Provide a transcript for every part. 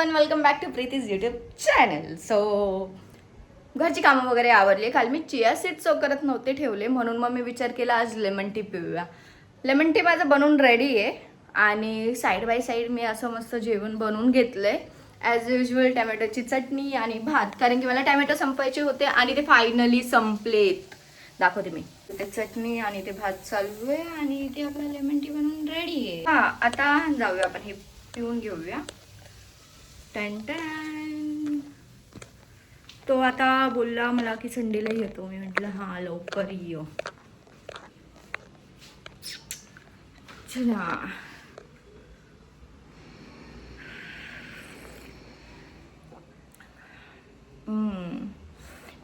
Everyone, welcome back to Preeti's YouTube channel. So घरची कामं वगैरे आवरली. काल मी चिया सीड्स करत नव्हते ठेवले, म्हणून मग मी विचार केला आज लेमन टी पिऊया. लेमन टी माझं बनवून रेडी आहे आणि साईड बाय साईड मी असं मस्त जेवण बनवून घेतलंय. ॲज युजल टॅमॅटोची चटणी आणि भात, कारण की मला टॅमॅटो संपवायचे होते आणि ते फायनली संपलेत. दाखवते मी. ते चटणी आणि ते भात चालू आहे आणि ते आपलं लेमन टी बनवून रेडी आहे. हां, आता जाऊया आपण हे पिऊन घेऊया. टन टन. तो आता बोलला मला की संडेला येतो. मी म्हटलं हां लवकर ये. चला.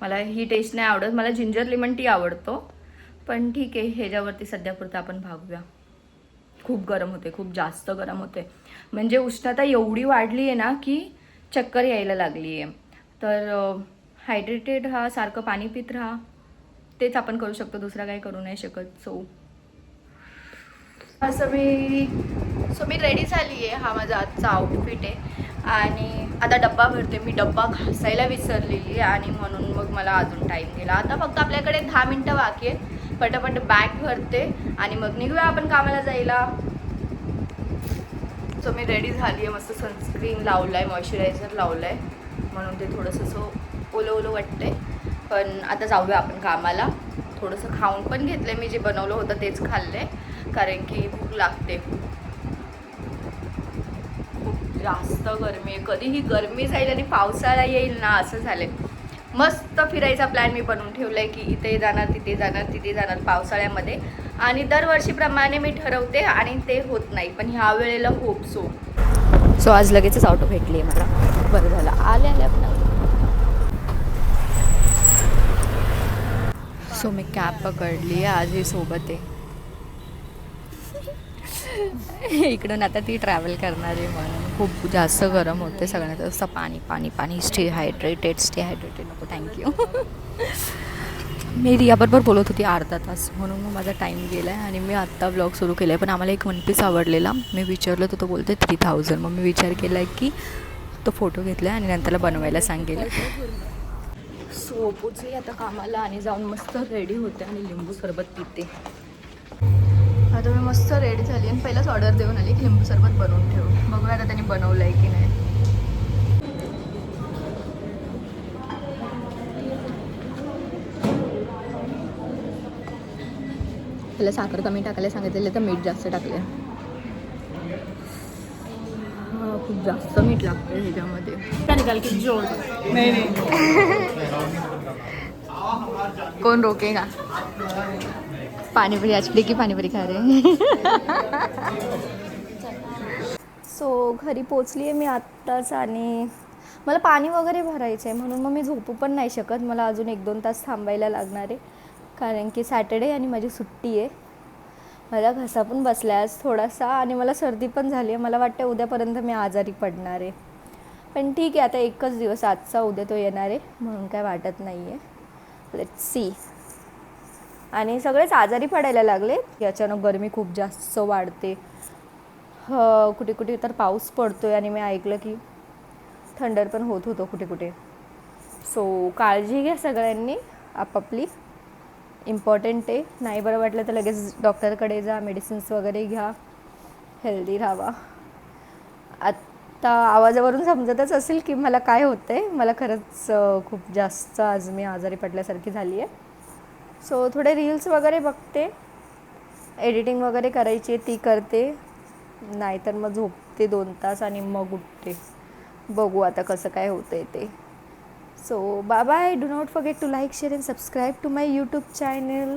मला ही टेस्ट नाही आवडत. मला जिंजर लेमन टी आवडतो, पण ठीक आहे, ह्याच्यावरती सध्यापुरतं आपण भागूया. खूप गरम होते, खूप जास्त गरम होते. म्हणजे उष्णता एवढी वाढली आहे ना की चक्कर यायला लागली आहे. तर हायड्रेटेड राहा, सारखं पाणी पित राहा, तेच आपण करू शकतो, दुसरा काही करू नाही शकत. असं मी रेडी झाली आहे. हा माझा आजचा आउटफिट आहे आणि आता डब्बा भरते. मी डब्बा घासायला विसरलेली आणि म्हणून मग मला अजून टाईम गेला. आता फक्त आपल्याकडे 10 मिनटं बाकी आहे. पटापट बॅग भरते आणि मग निघूया आपण कामाला जायला. सो मी रेडी झाली आहे. मस्त सनस्क्रीन लावलं आहे, मॉइश्चरायझर लावलं आहे, म्हणून ते थोडंसं असं ओलं ओलं वाटतंय. पण आता जाऊया आपण कामाला. थोडंसं खाऊन पण घेतलं आहे. मी जे बनवलं होतं तेच खाल्लं आहे, कारण की भूक लागते. खूप जास्त गरमी आहे. कधीही गरमी जाईल आणि पावसाळा येईल ना, असं झालं आहे. मस्त फिरायचा प्लॅन मी बनवून ठेवला आहे की इथे जाणार, तिथे जाणार, तिथे जाणार पावसाळ्यामध्ये. आणि दरवर्षीप्रमाणे मी ठरवते आणि ते होत नाही, पण ह्या वेळेला होप सो आज लगेचच ऑटो भेटली आहे मला. बरं झालं आले आपण. सो मी कॅब पकडली आहे. आजही सोबत आहे. इकडून आता ती ट्रॅव्हल करणार आहे म्हणून खूप जास्त गरम होते. सगळ्यांना असं पाणी पाणी पाणी, स्टे हायड्रेटेड नको, थँक्यू. मी रियाबरोबर बोलत होती अर्धा तास, म्हणून मग माझा टाईम गेला आहे आणि मी आत्ता व्लॉग सुरू केला आहे. पण आम्हाला एक वन पीस आवडलेला, मी विचारलं तर तो बोलते 3000. मग मी विचार केला आहे की तो फोटो घेतला आणि नंतरला बनवायला सांगेल. सो पोचली आता कामाला आणि जाऊन मस्त रेडी होते आणि लिंबू सरबत पिते. आता मी मस्त रेडी झाली आणि पहिलाच ऑर्डर देऊन आली की लिंबू सरबत बनवून ठेव. बघूया आता त्यांनी बनवलं आहे की नाही. त्याला साखर कमी टाकायला सांगितलेलं तर मीठ जास्त टाकले. खूप जास्त मीठ लागतं ह्याच्यामध्ये. कोण रोकेगा? पाणीपुरी आज की पाणीपुरी खा रे. सो घरी पोचली आहे मी आत्ताच आणि मला पाणी वगैरे भरायचं आहे, म्हणून मग मी झोपू पण नाही शकत. मला अजून 1-2 तास थांबायला लागणार आहे, कारण की सॅटर्डे आणि माझी सुट्टी आहे. माझा घसा पण बसला आहे आज थोडासा आणि मला सर्दी पण झाली आहे. मला वाटतं उद्यापर्यंत मी आजारी पडणार आहे, पण ठीक आहे, आता एकच दिवस आजचा, उद्या तो येणार आहे, म्हणून काय वाटत नाही आहे. Let's see. आणि सगळेच आजारी पडायला लागले. अचानक गरमी खूप जास्त वाढते. कुठे कुठे तर पाऊस पडतो आहे आणि मी ऐकलं की थंडर पण होत होतं कुठे कुठे. सो काळजी घ्या सगळ्यांनी आपापली. इम्पॉर्टंट आहे. नाही बरं वाटलं तर लगेच डॉक्टरकडे जा, मेडिसिन्स वगैरे घ्या, हेल्दी राहावा. आत्ता आवाजावरून समजतच असेल की मला काय होतं आहे. मला खरंच खूप जास्त आज मी आजारी पडल्यासारखी झाली आहे. सो थोडे रील्स वगैरे बघते, एडिटिंग वगैरे करायची ती करते, नाहीतर मग झोपते 2 तास आणि मग उठते. बघू आता कसं काय होतं आहे ते. So bye bye. Do not forget to like, share and subscribe to my YouTube channel.